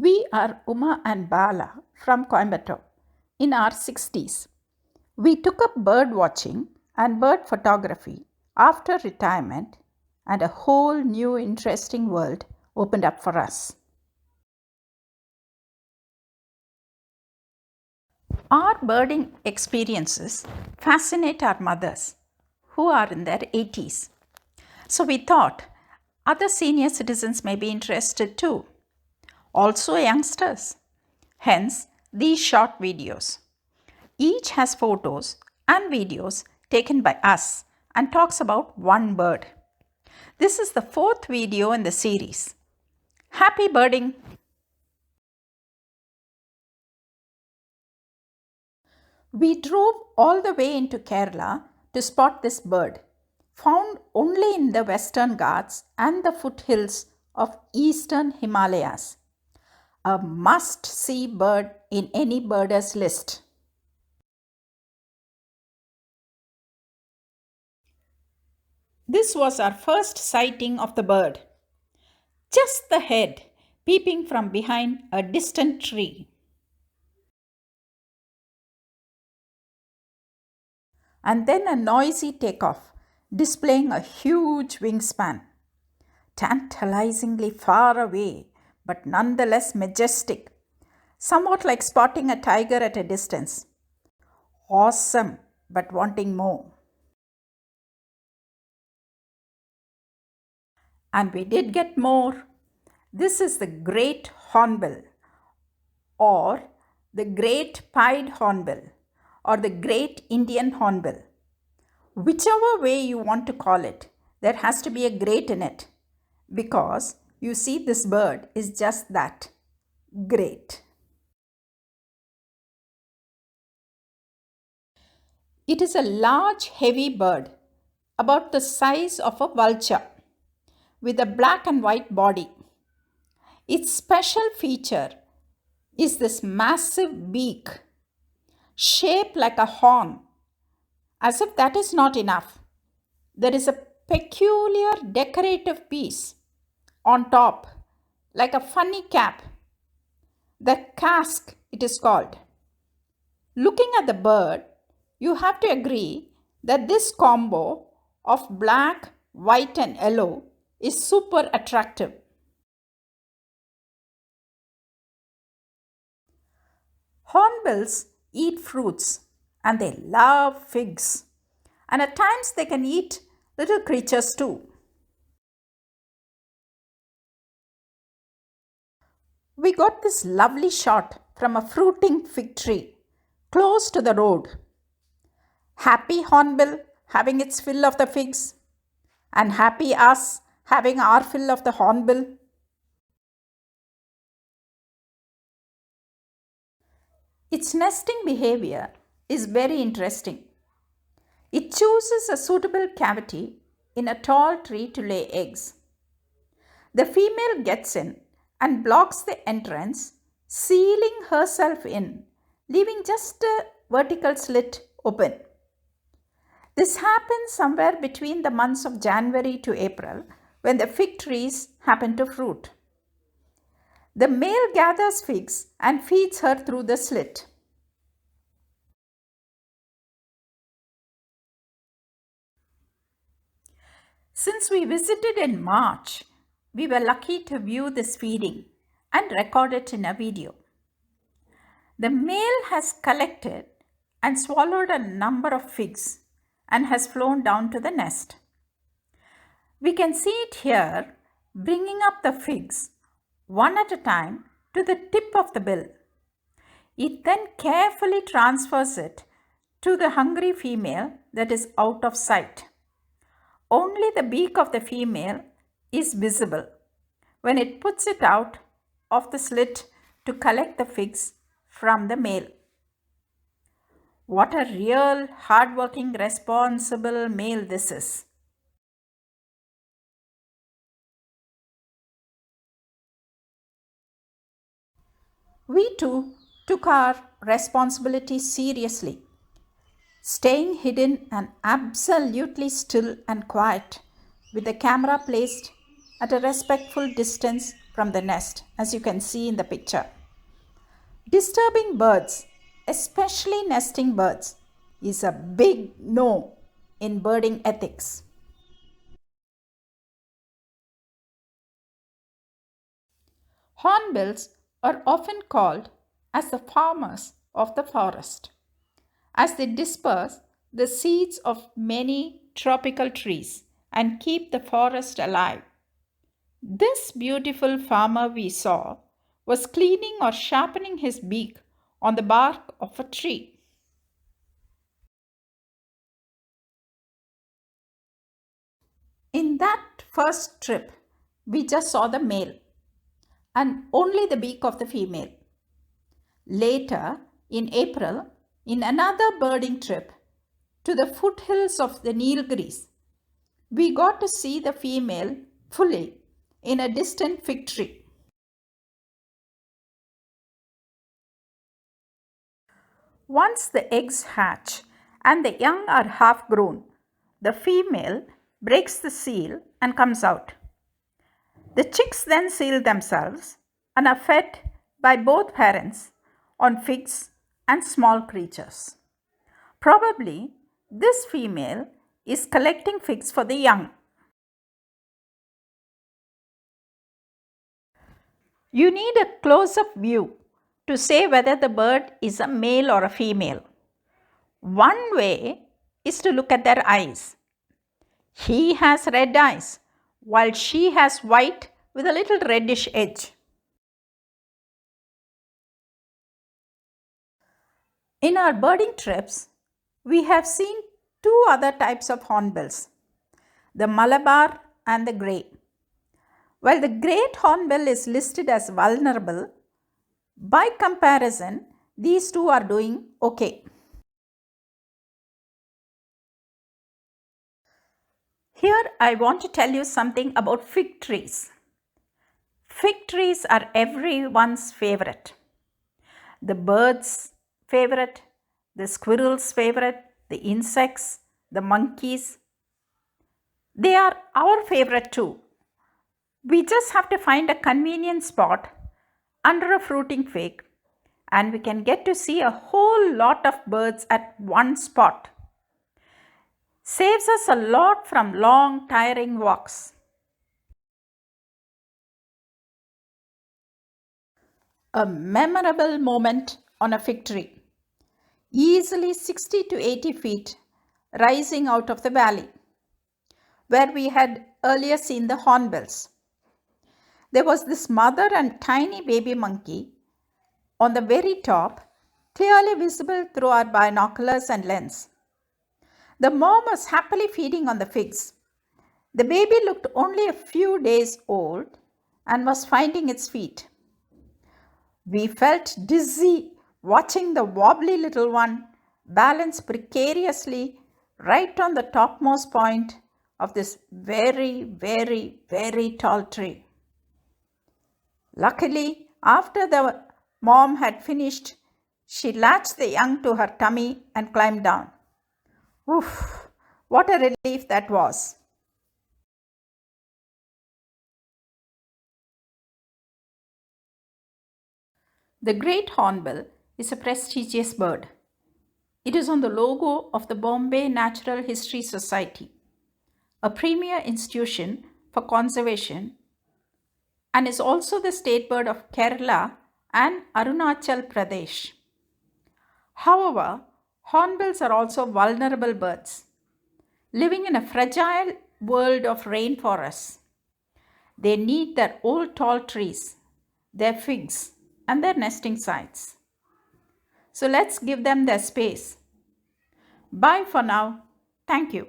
We are Uma and Bala from Coimbatore in our 60s. We took up bird watching and bird photography after retirement, and a whole new interesting world opened up for us. Our birding experiences fascinate our mothers, who are in their 80s. So we thought other senior citizens may be interested too, also youngsters. Hence, these short videos. Each has photos and videos taken by us and talks about one bird. This is the fourth video in the series. Happy birding! We drove all the way into Kerala to spot this bird, found only in the Western Ghats and the foothills of Eastern Himalayas. A must-see bird in any birder's list. This was our first sighting of the bird. Just the head peeping from behind a distant tree. And then a noisy takeoff, displaying a huge wingspan. Tantalizingly far away, but nonetheless majestic. Somewhat like spotting a tiger at a distance. Awesome, but wanting more. And we did get more. This is the Great Hornbill, or the Great Pied Hornbill, or the Great Indian Hornbill. Whichever way you want to call it, there has to be a great in it, because you see this bird is just that, great. It is a large, heavy bird, about the size of a vulture, with a black and white body. Its special feature is this massive beak, shaped like a horn. As if that is not enough, there is a peculiar decorative piece on top, like a funny cap. The casque, it is called. Looking at the bird, you have to agree that this combo of black, white and yellow is super attractive. Hornbills eat fruits and they love figs, and at times they can eat little creatures too. We got this lovely shot from a fruiting fig tree close to the road. Happy hornbill having its fill of the figs, and happy us having our fill of the hornbill. Its nesting behavior is very interesting. It chooses a suitable cavity in a tall tree to lay eggs. The female gets in and blocks the entrance, sealing herself in, leaving just a vertical slit open. This happens somewhere between the months of January to April, when the fig trees happen to fruit. The male gathers figs and feeds her through the slit. Since we visited in March, we were lucky to view this feeding and record it in a video. The male has collected and swallowed a number of figs and has flown down to the nest. We can see it here bringing up the figs one at a time to the tip of the bill. It then carefully transfers it to the hungry female that is out of sight. Only the beak of the female is visible when it puts it out of the slit to collect the figs from the male. What a real, hardworking, responsible male this is. We too took our responsibility seriously, staying hidden and absolutely still and quiet, with the camera placed at a respectful distance from the nest, as you can see in the picture. Disturbing birds, especially nesting birds, is a big no in birding ethics. Hornbills are often called as the farmers of the forest, as they disperse the seeds of many tropical trees and keep the forest alive. This beautiful farmer we saw was cleaning or sharpening his beak on the bark of a tree. In that first trip, we just saw the male and only the beak of the female. Later, in April, in another birding trip to the foothills of the Nilgiris, we got to see the female fully in a distant fig tree. Once the eggs hatch and the young are half grown, the female breaks the seal and comes out. The chicks then seal themselves and are fed by both parents on figs and small creatures. Probably this female is collecting figs for the young. You need a close-up view to say whether the bird is a male or a female. One way is to look at their eyes. He has red eyes, while she has white with a little reddish edge. In our birding trips, we have seen two other types of hornbills, the Malabar and the grey. While the great hornbill is listed as vulnerable, by comparison, these two are doing okay. Here I want to tell you something about fig trees. Fig trees are everyone's favorite. The birds' favorite, the squirrels' favorite, the insects, the monkeys. They are our favorite too. We just have to find a convenient spot under a fruiting fig and we can get to see a whole lot of birds at one spot. Saves us a lot from long, tiring walks. A memorable moment on a fig tree, easily 60 to 80 feet rising out of the valley, where we had earlier seen the hornbills. There was this mother and tiny baby monkey on the very top, clearly visible through our binoculars and lens. The mom was happily feeding on the figs. The baby looked only a few days old and was finding its feet. We felt dizzy watching the wobbly little one balance precariously right on the topmost point of this very, very, very tall tree. Luckily, after the mom had finished, she latched the young to her tummy and climbed down. Oof, what a relief that was. The Great Hornbill is a prestigious bird. It is on the logo of the Bombay Natural History Society, a premier institution for conservation, and is also the state bird of Kerala and Arunachal Pradesh. However, hornbills are also vulnerable birds, living in a fragile world of rainforests. They need their old tall trees, their figs, and their nesting sites. So let's give them their space. Bye for now. Thank you.